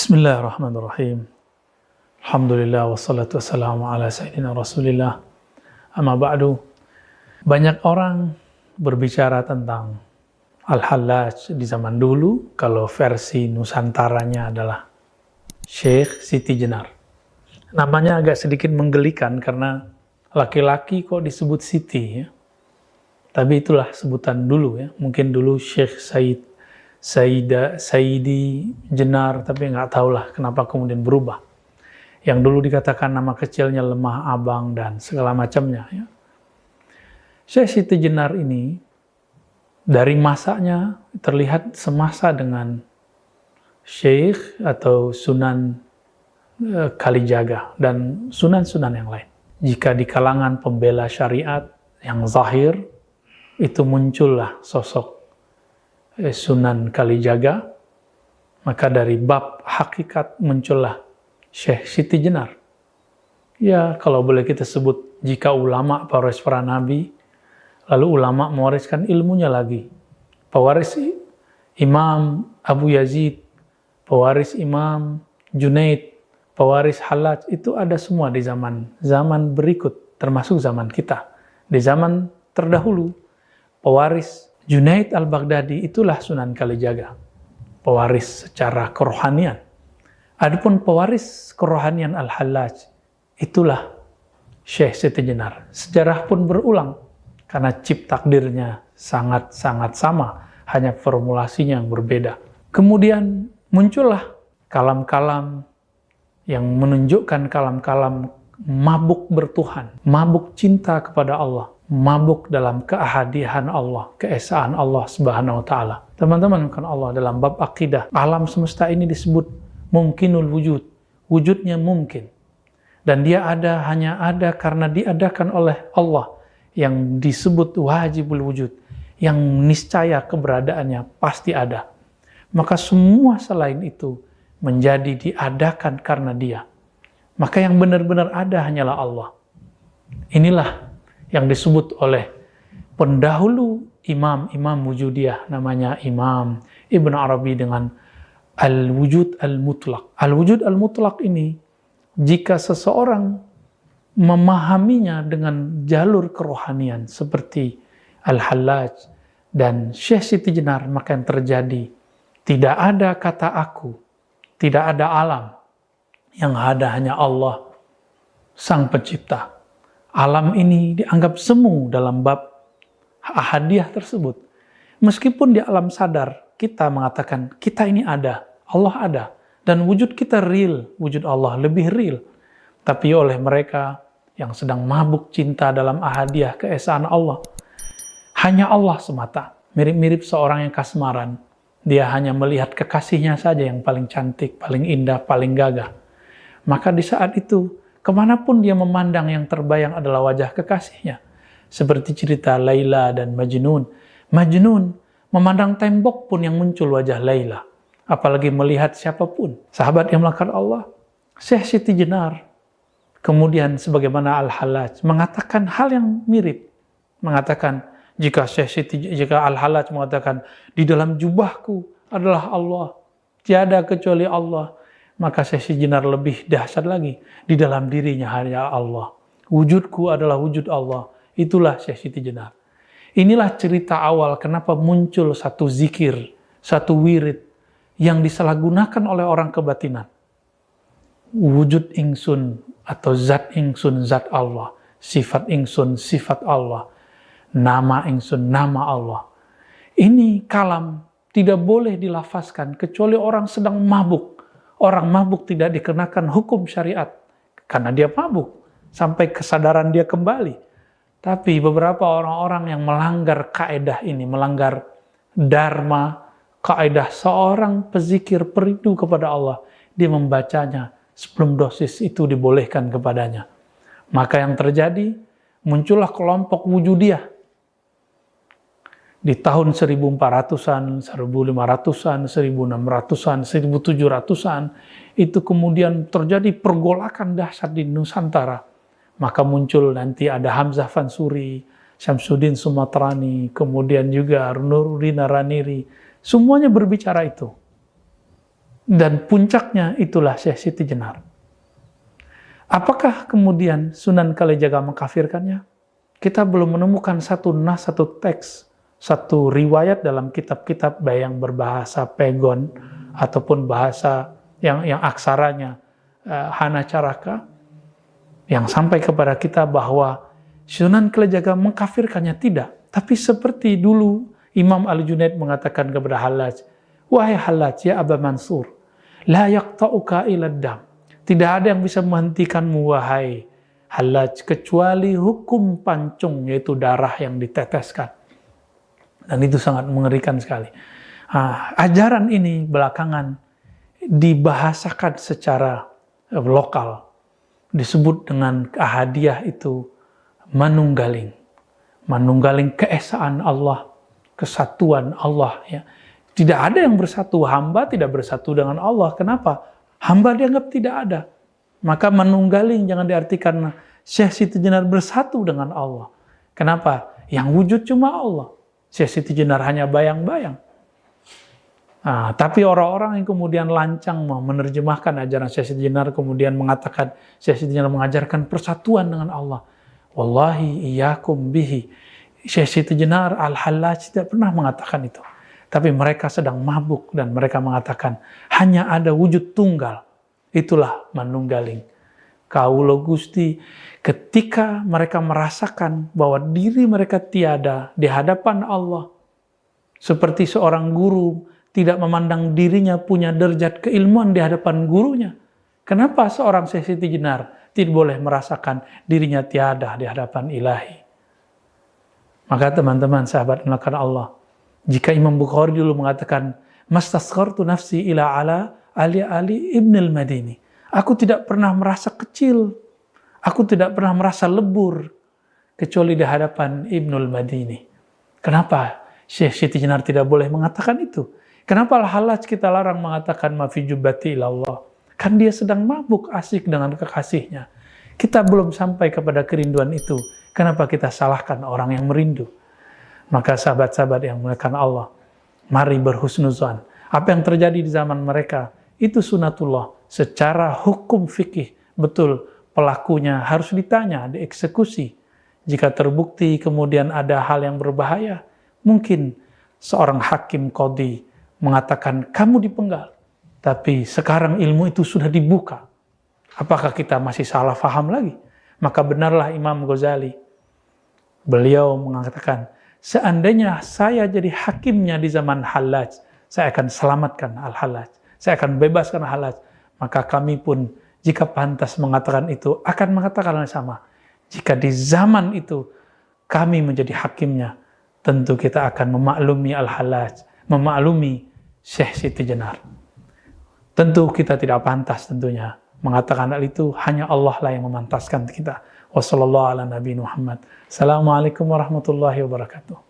Bismillahirrahmanirrahim. Alhamdulillah wassalatu wassalamu ala sayyidina Rasulillah. Amma ba'du. Banyak orang berbicara tentang Al-Hallaj di zaman dulu, kalau versi Nusantaranya adalah Syekh Siti Jenar. Namanya agak sedikit menggelikan karena laki-laki kok disebut Siti ya. Tapi itulah sebutan dulu ya. Mungkin dulu Syekh Saidi Jenar, tapi nggak tahulah kenapa kemudian berubah. Yang dulu dikatakan nama kecilnya Lemah Abang dan segala macamnya. Ya. Syekh Siti Jenar ini dari masanya terlihat semasa dengan Syekh atau Sunan Kalijaga dan sunan-sunan yang lain. Jika di kalangan pembela syariat yang zahir, itu muncullah sosok Sunan Kalijaga, maka dari bab hakikat muncullah Syekh Siti Jenar. Ya, kalau boleh kita sebut, jika ulama pewaris para nabi, lalu ulama mewariskan ilmunya lagi. Pewaris Imam Abu Yazid, pewaris Imam Junaid, pewaris Hallaj, itu ada semua di zaman berikut, termasuk zaman kita. Di zaman terdahulu, pewaris Junaid al-Baghdadi itulah Sunan Kalijaga, pewaris secara kerohanian. Adapun pewaris kerohanian Al-Hallaj, itulah Syekh Siti Jenar. Sejarah pun berulang, karena cip takdirnya sangat-sangat sama, hanya formulasinya yang berbeda. Kemudian muncullah kalam-kalam yang menunjukkan kalam-kalam mabuk bertuhan, mabuk cinta kepada Allah, mabuk dalam keahadian Allah, keesaan Allah Subhanahu wa taala. Teman-teman, kan Allah dalam bab akidah, alam semesta ini disebut mungkinul wujud. Wujudnya mungkin. Dan dia hanya ada karena diadakan oleh Allah, yang disebut wajibul wujud, yang niscaya keberadaannya pasti ada. Maka semua selain itu menjadi diadakan karena dia. Maka yang benar-benar ada hanyalah Allah. Inilah yang disebut oleh pendahulu imam wujudiyah, namanya Imam Ibn Arabi dengan Al-Wujud Al-Mutlaq. Al-Wujud Al-Mutlaq ini, jika seseorang memahaminya dengan jalur kerohanian seperti Al-Hallaj dan Syekh Siti Jenar, maka yang terjadi, tidak ada kata aku, tidak ada alam, yang ada hanya Allah, Sang Pencipta. Alam ini dianggap semu dalam bab ahadiyah tersebut. Meskipun di alam sadar, kita mengatakan, kita ini ada, Allah ada. Dan wujud kita real, wujud Allah lebih real. Tapi oleh mereka yang sedang mabuk cinta dalam ahadiyah keesaan Allah, hanya Allah semata. Mirip-mirip seorang yang kasmaran. Dia hanya melihat kekasihnya saja yang paling cantik, paling indah, paling gagah. Maka di saat itu, kemanapun dia memandang, yang terbayang adalah wajah kekasihnya. Seperti cerita Laila dan Majnun. Majnun memandang tembok pun yang muncul wajah Laila. Apalagi melihat siapapun. Sahabat yang melakukan Allah, Syekh Siti Jenar, kemudian sebagaimana Al-Hallaj, mengatakan hal yang mirip. Mengatakan, jika Al-Hallaj mengatakan, di dalam jubahku adalah Allah, tiada kecuali Allah. Maka Syekh Siti Jenar lebih dahsyat lagi. Di dalam dirinya hanya Allah. Wujudku adalah wujud Allah. Itulah Syekh Siti Jenar. Inilah cerita awal kenapa muncul satu zikir, satu wirid yang disalahgunakan oleh orang kebatinan. Wujud ingsun atau zat ingsun, zat Allah. Sifat ingsun, sifat Allah. Nama ingsun, nama Allah. Ini kalam tidak boleh dilafazkan kecuali orang sedang mabuk. Orang mabuk tidak dikenakan hukum syariat karena dia mabuk sampai kesadaran dia kembali. Tapi beberapa orang-orang yang melanggar kaedah ini, melanggar dharma, kaedah seorang pezikir perindu kepada Allah, dia membacanya sebelum dosis itu dibolehkan kepadanya. Maka yang terjadi, muncullah kelompok wujudiyah. Di tahun 1400-an, 1500-an, 1600-an, 1700-an, itu kemudian terjadi pergolakan dahsyat di Nusantara. Maka muncul nanti ada Hamzah Fansuri, Syamsuddin Sumatrani, kemudian juga Nuruddin Raniri. Semuanya berbicara itu. Dan puncaknya itulah Syekh Siti Jenar. Apakah kemudian Sunan Kalijaga mengkafirkannya? Kita belum menemukan satu nas, satu teks, satu riwayat dalam kitab-kitab baik yang berbahasa Pegon ataupun bahasa yang aksaranya Hanacaraka yang sampai kepada kita bahwa Sunan Kalijaga mengkafirkannya. Tidak. Tapi seperti dulu Imam Al-Junaid mengatakan kepada Hallaj, wahai Hallaj, ya Aba Mansur, la yaqta'uka ila dam. Tidak ada yang bisa menghentikanmu, wahai Hallaj, kecuali hukum pancung, yaitu darah yang diteteskan. Dan itu sangat mengerikan sekali. Ajaran ini belakangan dibahasakan secara lokal. Disebut dengan ahadiyah itu manunggaling. Manunggaling keesaan Allah, kesatuan Allah. Ya. Tidak ada yang bersatu, hamba tidak bersatu dengan Allah. Kenapa? Hamba dianggap tidak ada. Maka manunggaling jangan diartikan Syekh Siti Jenar bersatu dengan Allah. Kenapa? Yang wujud cuma Allah. Syekh Siti Jenar hanya bayang-bayang. Tapi orang-orang yang kemudian lancang menerjemahkan ajaran Syekh Siti Jenar, kemudian mengatakan Syekh Siti Jenar mengajarkan persatuan dengan Allah. Wallahi iyyakum bihi. Syekh Siti Jenar Al-Hallaj tidak pernah mengatakan itu. Tapi mereka sedang mabuk dan mereka mengatakan hanya ada wujud tunggal. Itulah manunggaling. Kaulo Gusti, ketika mereka merasakan bahwa diri mereka tiada di hadapan Allah, seperti seorang guru tidak memandang dirinya punya derajat keilmuan di hadapan gurunya. Kenapa seorang Syekh Siti Jenar tidak boleh merasakan dirinya tiada di hadapan ilahi? Maka teman-teman sahabat melakukan Allah, jika Imam Bukhari dulu mengatakan, mastasghartu nafsi ila ala Ali ibn al-Madini. Aku tidak pernah merasa kecil. Aku tidak pernah merasa lebur. Kecuali di hadapan Ibnul Madini. Kenapa Syekh Siti Jenar tidak boleh mengatakan itu? Kenapa Al-Hallaj kita larang mengatakan ma fi jubbati ilallah? Kan dia sedang mabuk asik dengan kekasihnya. Kita belum sampai kepada kerinduan itu. Kenapa kita salahkan orang yang merindu? Maka sahabat-sahabat yang memuliakan Allah, mari berhusnuzan. Apa yang terjadi di zaman mereka, itu sunatullah. Secara hukum fikih, betul, pelakunya harus ditanya, dieksekusi. Jika terbukti kemudian ada hal yang berbahaya, mungkin seorang hakim qadhi mengatakan, kamu dipenggal. Tapi sekarang ilmu itu sudah dibuka. Apakah kita masih salah faham lagi? Maka benarlah Imam Ghazali. Beliau mengatakan, seandainya saya jadi hakimnya di zaman Hallaj, saya akan selamatkan Al-Hallaj. Saya akan bebaskan Al-Hallaj. Maka kami pun, jika pantas mengatakan itu, akan mengatakan yang sama. Jika di zaman itu, kami menjadi hakimnya, tentu kita akan memaklumi Al-Hallaj, memaklumi Syekh Siti Jenar. Tentu kita tidak pantas tentunya mengatakan hal itu, hanya Allah lah yang memantaskan kita. Wassalamualaikum warahmatullahi wabarakatuh.